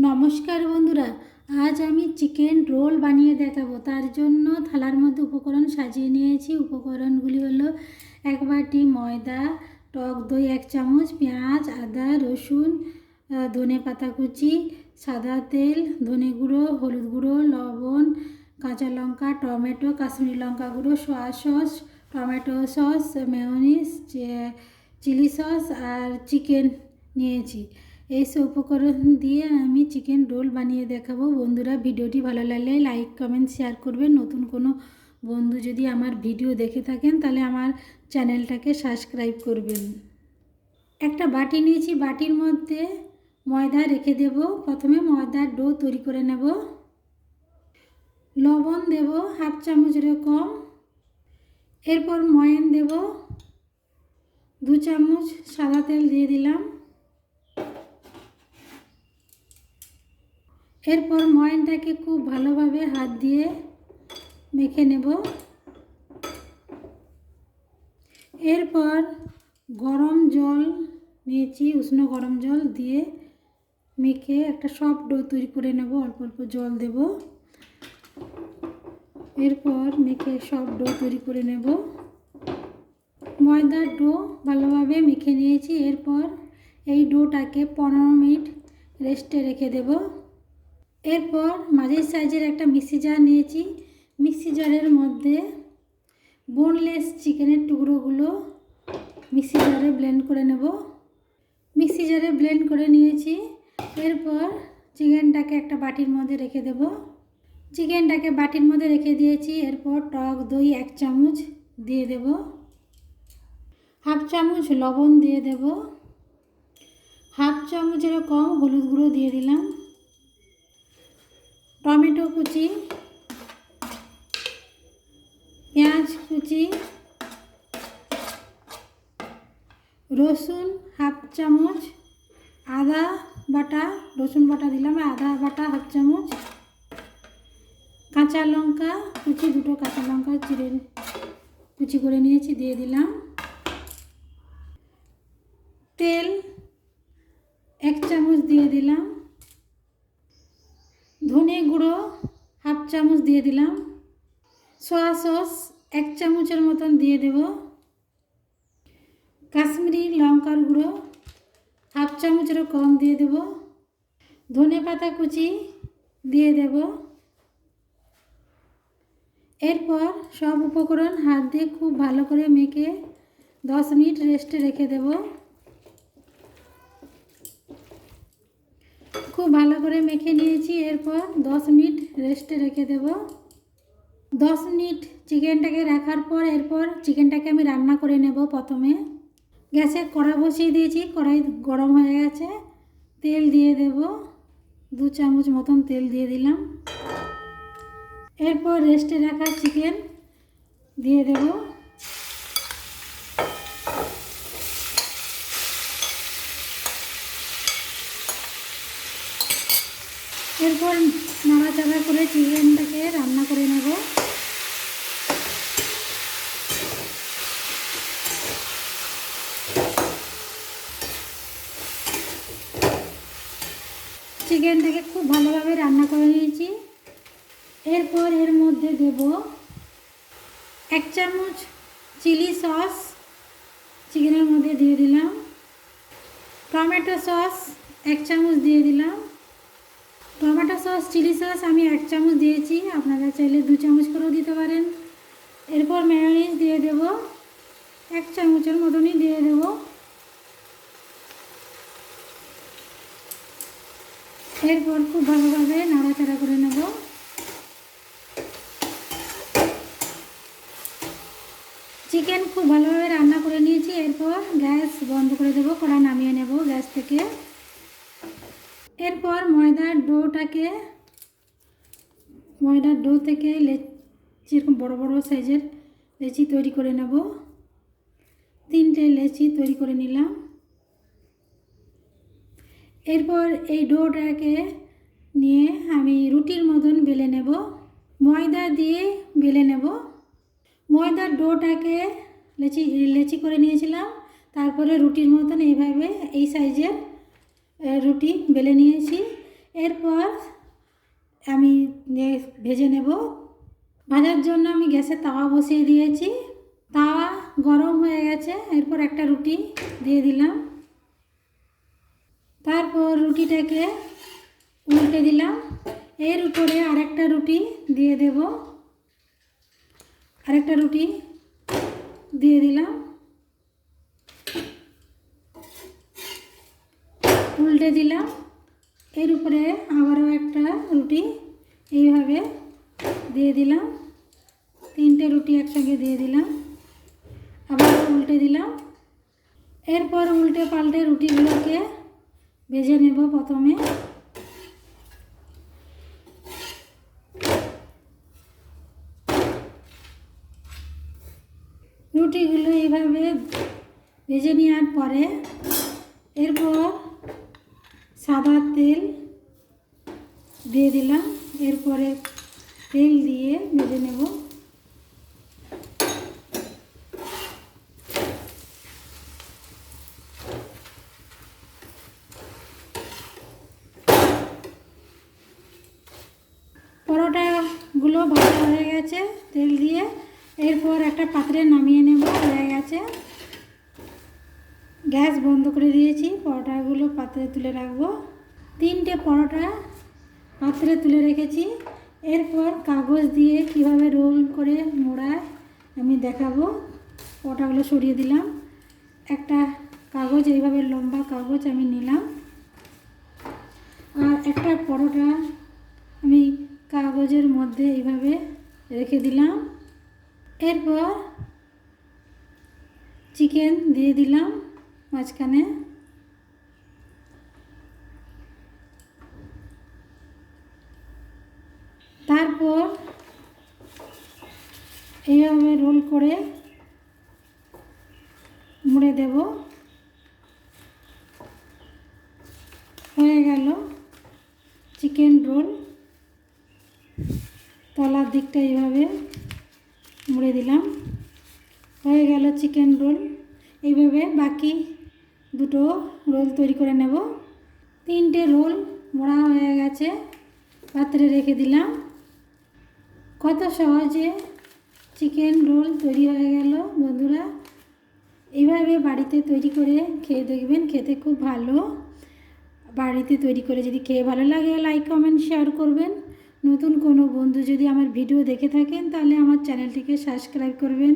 নমস্কার বন্ধুরা, আজ আমি চিকেন রোল বানিয়ে দেখাবো। তার জন্য থালার মধ্যে উপকরণ সাজিয়ে নিয়েছি। উপকরণগুলি হলো 1 বাটি ময়দা, টক দই 1 চামচ, পেঁয়াজ, আদা, রসুন, ধনে পাতা কুচি, সাদা তেল, ধনে গুঁড়ো, হলুদ গুঁড়ো, লবণ, কাঁচা লঙ্কা, টমেটো, কাশ্মীরি লঙ্কা গুঁড়ো, soya sauce, tomato sauce, mayonnaise, chilli sauce আর চিকেন নিয়েছি। এইসব উপকরণ দিয়ে আমি চিকেন রোল বানিয়ে দেখাবো। বন্ধুরা, ভিডিওটি ভালো লাগলে লাইক, কমেন্ট, শেয়ার করবেন। নতুন কোনো বন্ধু যদি আমার ভিডিও দেখে থাকেন তাহলে আমার চ্যানেলটাকে সাবস্ক্রাইব করবেন। একটা বাটি নিয়েছি, বাটির মধ্যে ময়দা রেখে দেব। প্রথমে ময়দার ডো তৈরি করে নেব। লবণ দেব 1/2 চামচের কম। এরপর ময়ান দেব 2 চামচ, সাদা তেল দিয়ে দিলাম। এরপর ময়ানটাকে খুব ভালোভাবে হাত দিয়ে মেখে নেব। এরপর গরম জল নিয়েছি, উষ্ণ গরম জল দিয়ে মেখে একটা সফট ডো তৈরি করে নেব। অল্প অল্প জল দেব। এরপর মেখে সফট ডো তৈরি করে নেব। ময়দার ডো ভালোভাবে মেখে নিয়েছি। এরপর এই ডোটাকে 15 মিনিট রেস্টে রেখে দেব। এরপর মাঝারি সাইজের একটা মিক্সি জার নিয়েছি। মিক্সি জারের মধ্যে বোনলেস চিকেনের টুকরোগুলো মিক্সি জারে ব্লেন্ড করে নেব। মিক্সি জারে ব্লেন্ড করে নিয়েছি। এরপর চিকেনটাকে একটা বাটির মধ্যে রেখে দেব। চিকেনটাকে বাটির মধ্যে রেখে দিয়েছি। এরপর টক দই 1 চামচ দিয়ে দেব। 1/2 চামচ লবণ দিয়ে দেব। 1/2 চামচের কম হলুদ গুঁড়ো দিয়ে দিলাম। টমেটো কুচি, পেঁয়াজ কুচি, রসুন 1/2 চামচ, আদা বাটা, রসুন বাটা দিলাম, আদা বাটা 1/2 চামচ, কাঁচা লঙ্কা কুচি, 2টো কাঁচা লঙ্কা চিড়ে কুচি করে নিয়েছি দিয়ে দিলাম। তেল 1 চামচ দিয়ে দিলাম। ধনে গুঁড়ো 1/2 চামচ দিয়ে দিলাম। সয়া সস 1 চামচের মতন দিয়ে দেব। কাশ্মীরি লঙ্কার গুঁড়ো 1/2 চামচেরও কম দিয়ে দেব। ধনে পাতা কুচি দিয়ে দেব। এরপর সব উপকরণ হাত দিয়ে খুব ভালো করে মেখে 10 মিনিট রেস্টে রেখে দেব। খুব ভালো করে মেখে নিয়েছি। এরপর 10 মিনিট রেস্টে রেখে দেব। 10 মিনিট চিকেনটাকে রাখার পর এরপর চিকেনটাকে আমি রান্না করে নেব। প্রথমে গ্যাসে কড়া বসিয়ে দিয়েছি। কড়াই গরম হয়ে গেছে। তেল দিয়ে দেব। 2 চামচ মতন তেল দিয়ে দিলাম। এরপর রেস্টে রাখা চিকেন দিয়ে দেব। এরপর নাড়াচাড়া করে চিকেনটাকে রান্না করে নেব। চিকেনটাকে খুব ভালোভাবে রান্না করে নিয়েছি। এরপর এর মধ্যে দেব 1 চামচ চিলি সস, চিকেনের মধ্যে দিয়ে দিলাম। টমেটো সস 1 চামচ দিয়ে দিলাম। টমেটো সস, চিলি সস আমি 1 চামচ দিয়েছি, আপনারা চাইলে 2 চামচ করেও দিতে পারেন। এরপর মেয়োনিজ দিয়ে দেব। 1 চামচের মতনই দিয়ে দেব। এরপর খুব ভালোভাবে নাড়াচাড়া করে নেব। চিকেন খুব ভালোভাবে রান্না করে নিয়েছি। এরপর গ্যাস বন্ধ করে দেব, কড়া নামিয়ে নেব গ্যাস থেকে। এরপর ময়দার ডো থেকে যেরকম বড় বড় সাইজের লেচি তৈরি করে নেব। 3টে লেচি তৈরি করে নিলাম। এরপর এই ডোটাকে নিয়ে আমি রুটির মতন বেলে নেব। ময়দা দিয়ে বেলে নেব। ময়দার ডোটাকে লেচি করে নিয়েছিলাম। তারপরে রুটির মতন এইভাবে এই সাইজের রুটি বেলে নিয়েছি। এরপর ভেজে নেব। ভাজার জন্য আমি গ্যাসে তাওয়া বসিয়ে দিয়েছি। তাওয়া গরম হয়ে গেছে। এরপর একটা রুটি দিয়ে দিলাম। তারপর রুটিটাকে উল্টে দিলাম। এর উপরে আরেকটা রুটি দিয়ে দেব। আরেকটা রুটি দিয়ে দিলাম, উল্টে দিলাম। এর উপরে আবারও একটা রুটি এইভাবে দিয়ে দিলাম। 3টে রুটি একসঙ্গে দিয়ে দিলাম, আবার উল্টে দিলাম। এরপর উল্টে পাল্টে রুটিগুলোকে ভেজে নেব। প্রথমে রুটিগুলো এইভাবে ভেজে নেওয়ার পরে এরপর সাদা তেল দিয়ে দিলাম। এরপরে তেল দিয়ে ভেজে নেব। পরোটাগুলো ভাজা হয়ে গেছে তেল দিয়ে। এরপর একটা পাত্রে নামিয়ে নেব। হয়ে গেছে, গ্যাস বন্ধ করে দিয়েছি। পরোটাগুলো পাত্রে তুলে রাখবো। 3টে পরোটা পাত্রে তুলে রেখেছি। এরপর কাগজ দিয়ে কিভাবে রোল করে মোড়ায় আমি দেখাবো। পরোটাগুলো সরিয়ে দিলাম। একটা কাগজ, এইভাবে লম্বা কাগজ আমি নিলাম, আর একটা পরোটা আমি কাগজের মধ্যে এইভাবে রেখে দিলাম। এরপর চিকেন দিয়ে দিলাম মাঝখানে। তারপর এইভাবে রোল করে মুড়ে দেব। হয়ে গেল চিকেন রোল। তলার দিকটা এইভাবে মুড়ে দিলাম। হয়ে গেল চিকেন রোল। এইভাবে বাকি দুটো রোল তৈরি করে নেব। 3টে রোল মোড়া হয়ে গেছে, পাত্রে রেখে দিলাম। কত সহজে চিকেন রোল তৈরি হয়ে গেল বন্ধুরা। এইভাবে বাড়িতে তৈরি করে খেয়ে দেখবেন, খেতে খুব ভালো। বাড়িতে তৈরি করে যদি খেয়ে ভালো লাগে লাইক কমেন্ট শেয়ার করবেন। নতুন কোনো বন্ধু যদি আমার ভিডিও দেখে থাকেন তাহলে আমার চ্যানেলটিকে সাবস্ক্রাইব করবেন।